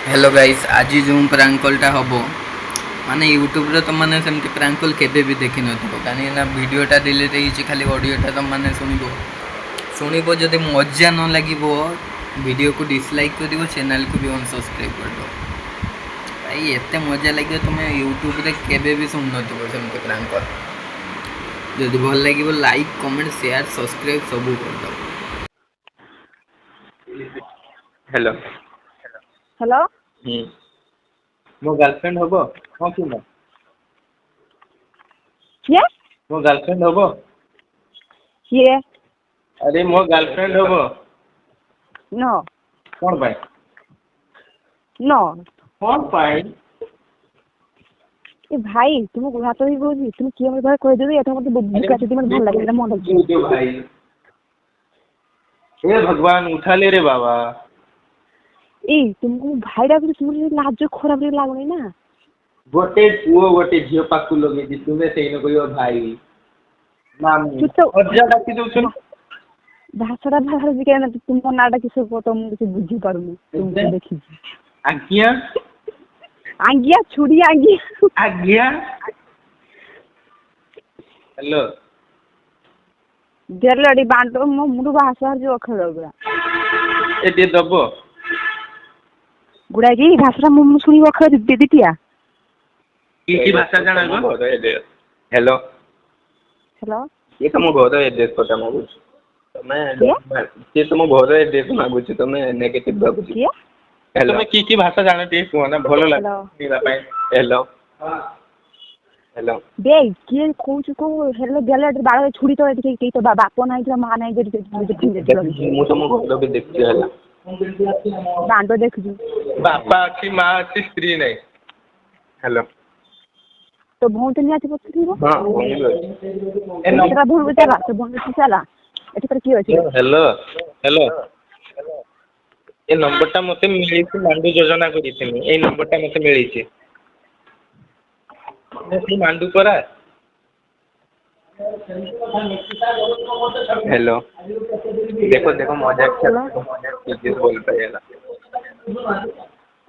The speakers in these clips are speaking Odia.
हेलो गाइस आज जो प्रांक कॉलटा हम माने यूट्यूब रे तुम मैंने सेमती प्रांक कॉल केबे भी देखि नथिबो कानी ना वीडियोटा डिलीट होईची खाली ऑडियोटा तुम मैंने सुनिबो जदि मजा न लागिबो वीडियो को डिसलाइक कर दिबो चैनल को भी अनसब्सक्राइब कर दो भाई एते मजा लागियो तुम यूट्यूब रे केबे भी सुन नथिबो सेमती प्रांक कॉल जदि भल लागिबो लाइक कमेंट शेयर सब्सक्राइब सब कर दो। हेलो हेलो मो गर्लफ्रेंड हबो हां कि ना किए मो गर्लफ्रेंड हबो किए अरे मो गर्लफ्रेंड हबो नो कोन भाई नो कोन भाई ए भाई तुम हाथ ही बोली तुम किए मत भाई कह देबे एटा मत बुका से मत भल लागे मन दे भाई हे भगवान उठा ले रे बाबा ए तुमको भाई डाक तुम लाज खराब लागुनी ना गोटे पुओ गोटे झियो पाकु लगे कि तुमे सेइन कहियो भाई नाम अज्जा डाकी दउछन भाषाटा भाषा जी कहना तुम नाटा किस तुम किसी बुझी पारुनी तुम देखी आज्ञा आज्ञा छुड़ी आज्ञा आज्ञा हेलो देरलडी बांटो मो मुंडू भाषा जो अखर गुड़ा ए दे दबो गुड़ा की भाषा मु सुनी अखर दे दितिया की भाषा जाना हेलो हेलो ये तो मो घर एड्रेस पता मागु तमे ये तो मो घर एड्रेस मागु छी तमे नेगेटिव बाबू छी हेलो तमे की भाषा जाना टे कोना भलो लागला पाए हेलो हेलो बे के कोच को हेलो गेला बाळ छुड़ी तो के तो बाप नाही तो मां नाही जरी मु तो मो घर भी देखछि हला बांडो देखजु बापा की मां की स्त्री नहीं हेलो तो बहुत नहीं आती पछिबो हां ए नंबर भूल बेचारा तो भूल चला एठी पर की होछि हेलो हेलो ए नंबरटा मते मिली छी मांडू योजना करी छी ए नंबरटा मते मिली छी मैं मांडू परा हेलो देखो देखो मजाक किस बोल पाएला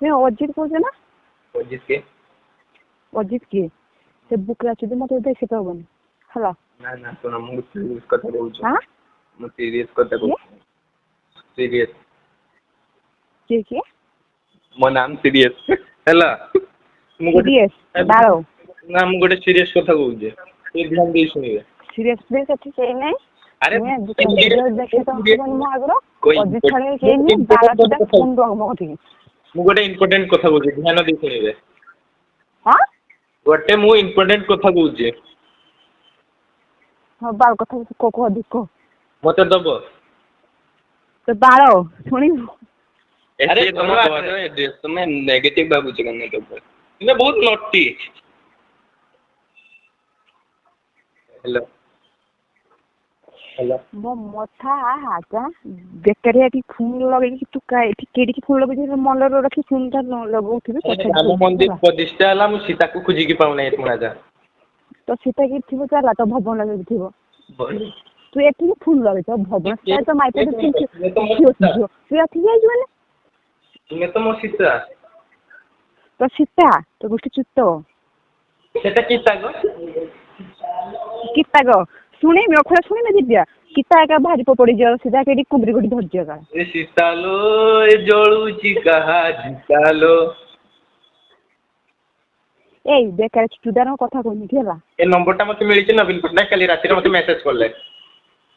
मैं अजित कोजे ना अजित के से बुक रा छदे मते देखि तो बन हला ना ना सुनो मु सीरियस कथा कहू हां मु सीरियस कथा कहू सीरियस के मो नाम सीरियस हला मु सीरियस बारो ना मु गोटे सीरियस कथा कहू जे तू ध्यान दे सुनिबे सीरियस प्लीज अच्छे से नहीं अरे मैं वीडियो देखे तो मन आगरो अजित छड़े के नहीं बारा तो फोन दो मगथि मु गोटे इंपोर्टेंट कथा कहू जे ध्यान दे सुनिबे हां गोटे मु इंपोर्टेंट कथा कहू जे हां बाल कथा को दिको मते दबो तो बारो सुनी अरे तुम एड्रेस तुम्हें नेगेटिव बाबू छी कने तो तुम्हें बहुत नॉटी हेलो हेलो मो मथा आजा बेकरिया की फूल लगे कि तू का एठी केडी की फूल लगे जे मन रो रखी फूल ता लगौथिबे राम मंदिर प्रतिष्ठा हला मु सीता को खोजी की पाउ नै एतुना जा तो सीता की थिबो चला तो भवन लगे थिबो तू एठी की फूल लगे तो भवन से तो माइते तू एठी जाई माने तुम्हें तो मो सीता तो सीता तो गुष्टी चुत्तो सेटा की तागो किता गो सुने मी ओखरा सुने ना दिव्या किता का भारी पड़ी जा सीधा केडी कुबरी गुडी धर जगा ए सीतालो ए जोळूची कहा जितालो ए बेकार चुदार कथा कोनी केला ए नंबरटा मते मिली छी नवीन पटनायक काली राती रे मते मेसेज करले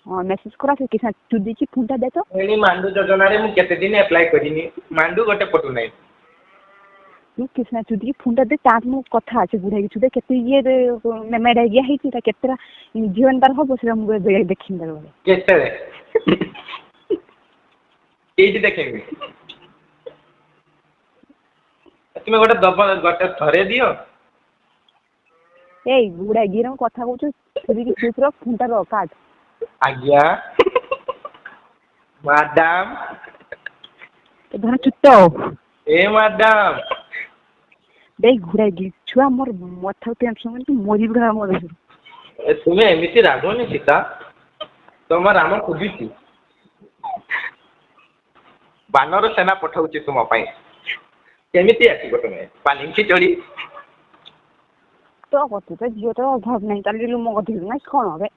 हां मेसेज करा से किसा चुदी की फोनटा दे तो एनी मांडू योजना रे मु केते दिन अप्लाई करिनी मांडू गोटे पटु नै तू किसना चुदी की फोनटा दे तात मु कथा আছে बुढा की चुदे केते ये मेडा गया हेती ता केतरा जीवन तार हो बसरा मु देखिन दर केते एठी देखेंगे तुमे गोटे दबा गोटे थरे दियो ए बुढा गिरम कथा कहू चुदी की चुतरो फोनटा रो काट आज्ञा मैडम तो धर चुत्तो ए मैडम देख घुराई गी छुआ मोर मथा टेंशन तू मोरी बुढा मोर ए तुमे एमिति रागोनी सीता तोमा राम खोजुची बानर सेना पठाउची तुम ପାଇଁ କେମିତି ଆସିବ ତମେ ପାଲିଙ୍କି ଚଢି? ତୋ କଥା ତ ଝିଅର ଅଭାବ ନାହିଁ ତାହେଲେ ମୋ ଅଧିକ ନାହିଁ କଣ ଏବେ?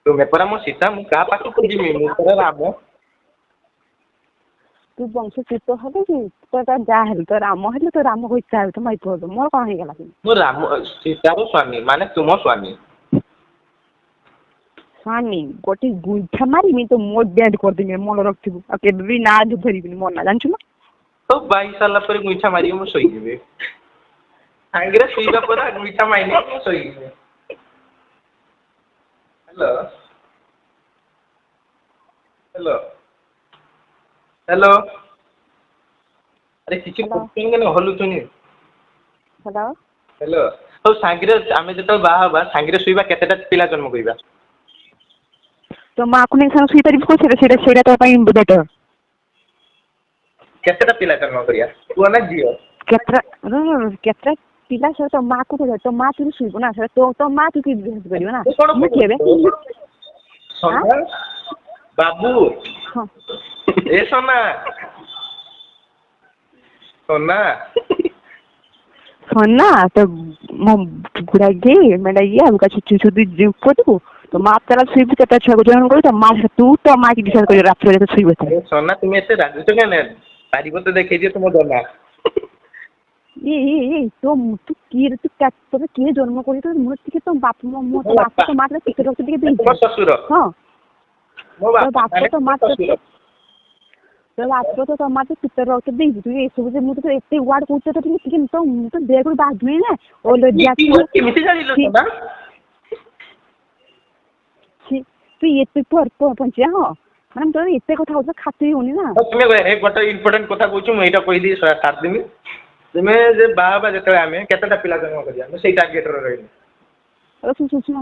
ତୁମେ ପରା ମୋ ସୀତା, ମୁଁ କାହା ପାଖକୁ ଯିବି? ମୁଁ ପରା ରାମ। ତୁ ବଂଶଚ୍ୟୁତ ହେଲେ କି ତ ଯାହା ହେଲେ ତ ରାମ ହେଲେ ତ ରାମ ଇଚ୍ଛା ହେଲେ ତ ମାଇପ ହବ ମୋର କଣ ହେଇଗଲା କି? ମୁଁ ରାମ ସୀତାର ସ୍ୱାମୀ ମାନେ ତୁମ ସ୍ୱାମୀ। ସ୍ୱାମୀ ଗୋଟେ ଗୁଇଠା ମାରିବି ତ ମୋ ଡେଟ୍ କରିଦେବି ମନେ ରଖିଥିବୁ ଆଉ କେବେ ବି ନା ଧରିବିନି ମୋ ନା ଜାଣିଛୁ ନା? ତ ବାଇ ସାରିଲା ପରେ ଗୁଇଠା ମାରିକି ମୁଁ ଶୋଇଯିବି। ସାଙ୍ଗରେ ଶୋଇବା ପରେ ଗୁଇଠା ମାରିକି ମୁଁ ଶୋଇଯିବି। Hello hello hello. ଆରେ କିଛି ହଲୁଚନି। ହ୍ୟାଲୋ। ହ୍ୟାଲୋ। ହଉ ସାଙ୍ଗରେ ଆମେ ଯେତେବେଳେ ବାହା ହବା ସାଙ୍ଗରେ ଶୋଇବା କେତେଟା ପିଲା ଜନ୍ମ କରିବା? ତ ମାକୁ ନେଇ ସାଙ୍ଗ ଶୋଇପାରିବୁ ସେଇଟା ତୋ ପାଇଁ ବେଟର। କେତେଟା ପିଲା ଜନ୍ମ କରିବା ପୁଅ ନା ଝିଅ? କେତେଟା ପିଲା ସହ ତୋ ମାକୁ ତୋ ମା ତୁ ଶୋଇବୁ ନା ତୋ ମା ତୁ କି ବିହେଭ୍ କରିବ ନା ମୁଁ କିଏ ବେ? ସୋନା ବାବୁ ହଁ ଏ ସୋନା ସୋନା ସୋନା ତ ମୋ ଗୁଡାକି ମେଡାକି ଆଉ କରିବୁ ତ ମା ତାରା ଶୋଇବୁ କେତେ ଛୁଆକୁ ଜନ୍ମ କରିବୁ ତ ମା ତୁ ତ ମା କି ଡିସାଇଡ୍ କରିବୁ ରାତିରେ ଶୋଇବୁ। ସୋନା ତୁମେ ଏତେ ରାଗୁଛ କେନ? ପାରିବ ତ ଦେଖେଇଦିଅ ତୁମ ଜମା। ତୁ କିଏ ତୋତେ କିଏ ଜନ୍ମ କରିଛୁ ମୁଁ ଟିକେ ତୋ ବାପ ତୋ ବାପ ତୋ ମା ଟିକେ ରକ୍ତ ଟିକେ ଦେଇଛି। ମୋ ଶ୍ୱଶୁର। ହଁ ମୋ ତୋ ବାପ ତୋ ମା ଶ୍ୱଶୁର। ତୋ ବାପ ତ ମା ତ ଶୀତ ରକ୍ତ ଦେଇଛୁ ତୁ ଏସବୁ ଯେ ମୁଁ ତ ଏତେ ୱାର୍ଡ କହୁଛି ତ ଟିକେ ତ ମୁଁ ତ ଦେହରୁ ବାହାରୁନି ନା ଓ କେମିତି ଜାଣିଲ ସୋନା? ତୁ ଏତେ ପହଞ୍ଚିଆ ହଁ ମାନେ ତୋର ଏତେ କଥା ହଉଛ ଖାତି ହଉନି ନା। ତୁମେ ଗୋଟେ ଇମ୍ପୋର୍ଟାଣ୍ଟ କଥା କହୁଛୁ ମୁଁ ଏଇଟା କହିଦେଇ ସାରିଦେମି। ତୁମେ ଯେ ବାହା ହବା ଯେତେବେଳେ ଆମେ କେତେଟା ପିଲା ଜନ୍ମ କରିବା ମୁଁ ସେଇ ଟାର୍ଗେଟରେ ରହିବି।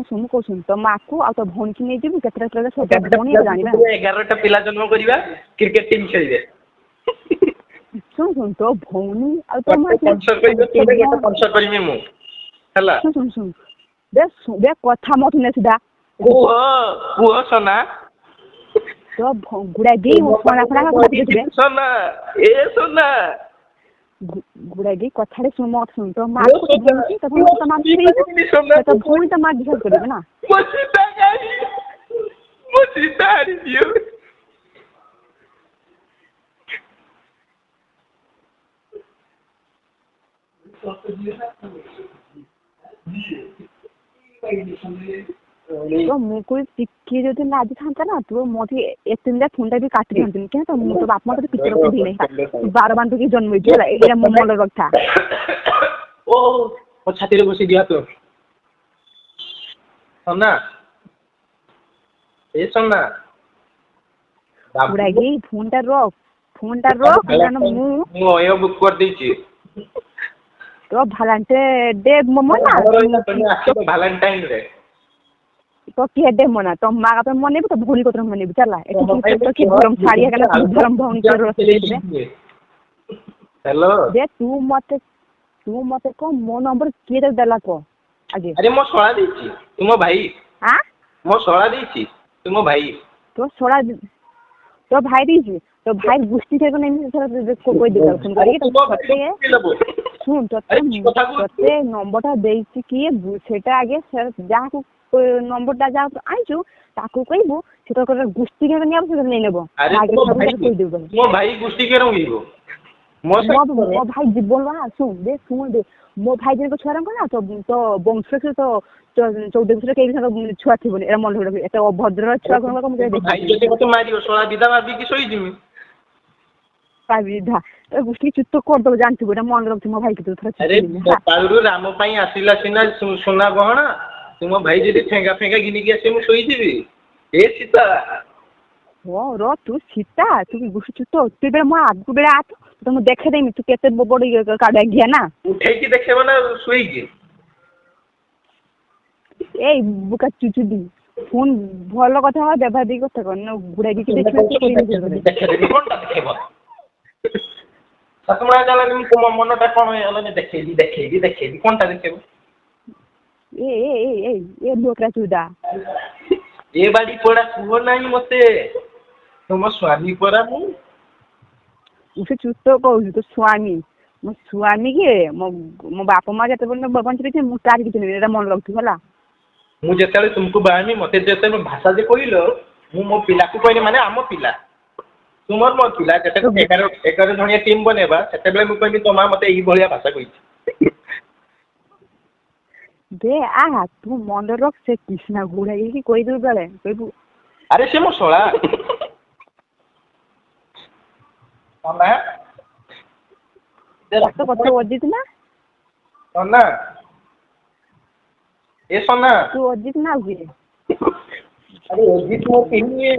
ଶୁଣ କହୁଛନ୍ତି ତୋ ମାକୁ ଆଉ ତୋ ଭଉଣୀକି ନେଇଯିବୁ କେତେଟା ପିଲା ଭଉଣୀ ଜାଣିବା। 11ଟା ପିଲା ଜନ୍ମ କରିବା କ୍ରିକେଟ ଟିମ୍ ଖେଳିବେ। ଶୁଣ ତୋ ଭଉଣୀ ଆଉ ତୋ ମା ସ୍ପନ୍ସର କରିବି ମୁଁ ହେଲା। ଶୁଣ କଥା ମୋ ଶୁଣେ ସିଧା କୁହ ସୋନା। ତୋ ଗୁଡା ଦେଇ ସୋନା ଏ ସୋନା ଗୁଡାକି କଥାଟେ ଶୁଣ ତୋ ମାକୁ ତୋ ଭଉଣୀ ତୋ ମା ତୋ ଭଉଣୀ ତୋ ମା ଡିସାଇଡ୍ କରିବେ ନା। ତ ମୁଁ ଟିକେ ଯଦି ଲାଗିଥାନ୍ତା ନା ତୁ ମତେ ଏତେ ଫୋନ୍ ବି କାଟିଥାନ୍ତିନି କିନ୍ତୁ ମୁଁ ତ ବାପା ମା ପିତର ରକ୍ତ ଦେଇନାହିଁ 12 ବାନ୍ଧୁ କି ଜନ୍ମ ହେଇଛି ହେଲା ଏଇଟା ମୋ ମନରେ ରଖିଥା। ଓ ମୋ ଛାତିରେ ବସି ଦିଅ ତୁ ସୋନା ଏ ସୋନା ଗୁଡାକି ଫୋନ୍ ଟା ରଖ କାରଣ ମୁଁ ଅୟ ବୁକ୍ କରିଦେଇଛି। ତ ଭାଲାଣ୍ଟେ ଡେ ମନା ଭାଲେଣ୍ଟାଇନରେ ତ କିଏ ଡେ ମନା ତୋ ମା ବାପା ମନେଇବୁ ତ ଭଉଣୀ କଥା ମନେଇବୁ ଚାଲା ଏଠି କି ଧରମ ଶାଢୀ ଧରମ ଭଉଣୀ ହ୍ୟାଲୋ ଯେ ତୁ ମତେ କହ ମୋ ନମ୍ବର କିଏ ଦେଲା କହ ଆଗେ। ଆରେ ମୋ ଶଳା ଦେଇଛି ତୁମ ଭାଇ ଆଁ ମୋ ଶଳା ଦେଇଛି ତୁମ ଭାଇ। ତୋ ଶଳା ତୋ ଭାଇ ଦେଇଛି ତୋ ଭାଇ ଗୋଷ୍ଠୀ ଖାଇବ ଶୁଣ ତତେ ନମ୍ବର ଟା ଦେଇଛି କିଏ ସେଇଟା ଆଗେ ଯାହାକୁ ନମ୍ବର ଟା ଯାହାକୁ ଆଣିଛୁ ତାକୁ କହିବୁ ସେ ତ ଗୋଷ୍ଠୀ ଖାଇବା ନେବ ସେ ନେଇ ନେବ। ମୋ ଭାଇ ଗୋଷ୍ଠୀ କେ ରଙ୍ଗିବ ମୋ ଭାଇ ଜୀବନ ଶୁଣ ମୋ ଭାଇ ଯେମିତି ଛୁଆରଙ୍କ ନା ତ ବଂଶ ତ 14 ବର୍ଷର କେହି ଛୁଆ ଥିବନି ଏଟା ମନେ ରଖିବ ଏତେ ଅଭଦ୍ର ଛୁଆ ମତେ ମାରିବ ଶଳା ବିଧା ଭାବିକି ଶୋଇଯିବି। ଗୋଷ୍ଠୀ ଚୁତ କରିଦବ ଜାଣିଥିବୁ ଏଟା ମନେ ରଖିଥିବୁ ମୋ ଭାଇ ରାମ ପାଇଁ ଆସିଲା ସିନା ସୁନା ଗହଣା ତୁମ ଭାଇ ଯଦି ଠେଙ୍ଗା ଫେଙ୍ଗା ଘିନିକି ଆସିବେ ମୁଁ ଶୋଇଯିବି ଏ ସୀତା। ହଁ ର ତୁ ସୀତା ତୁ ଗୋଷ୍ଠୀ ଚୁତ ତୁ ବେଳେ ମୋ ଆଗକୁ ବେଳେ ଆ ତ ମୁଁ ଦେଖେଇଦେମି ତୁ କେତେ ବଡ କାଡ ଘିଆ ନା ଉଠେଇକି ଦେଖେଇବ ନା ଶୋଇକି। ଏଇ ବୁକା ଚୁଚୁଦି ଫୋନ୍ ଭଲ କଥା ହବା ବ୍ୟବହାର ଦେଇ କଥା କହ ଗୁଡା ମନଟା କଣ ହେଇଗଲାନି ଦେଖେଇବି କଣଟା ଦେଖେଇବ ଏ ବୋକରା ଚୁଦା ଏ ବାଡି ପଡା କୁହ ନାହିଁ ମତେ ତୁମ ସ୍ୱାମୀ ପରା ମୁଁ। ସେ ଚୁତ କହୁଛୁ ତୋ ସ୍ୱାମୀ ମୋ ସ୍ୱାମୀ କି ମୋ ବାପା ମା ଯେତେବେଳେ ବଞ୍ଚିଥିଲେ ମୁଁ ତାରି କିଛି ନେବି, ଏଇଟା ମନେ ରଖିଥିବ ହେଲା। ମୁଁ ଯେତେବେଳେ ତୁମକୁ ବାହାମି ମତେ ଯେତେବେଳେ ଭାଷା ଯେ କହିଲ ମୁଁ ମୋ ପିଲାକୁ କହିଲି ମାନେ ଆମ ପିଲା ତୁମର ମୋ ପିଲା ଯେତେବେଳେ 11 ଜଣିଆ ଟିମ୍ ବନେଇବା ସେତେବେଳେ ମୁଁ କହିବି ତୋ ମା ମତେ ଏଇଭଳିଆ ଭାଷା କହିଛି। ଦେ ତୁ ମନେ ରଖ ସେ କୃଷ୍ଣା ବୁଢା ହେଇକି କହିଦେବୁ ବେଳେ କହିବୁ ଆରେ ସେ ମୋ ଶଳା ତ କଥା ଅଜିତ ନା ସନା ଏ ସନା ତୁ ଅଜିତ ନା ଆଉ କିଏ? ଆରେ ଅଜିତ ମୋ ପିନ୍ନି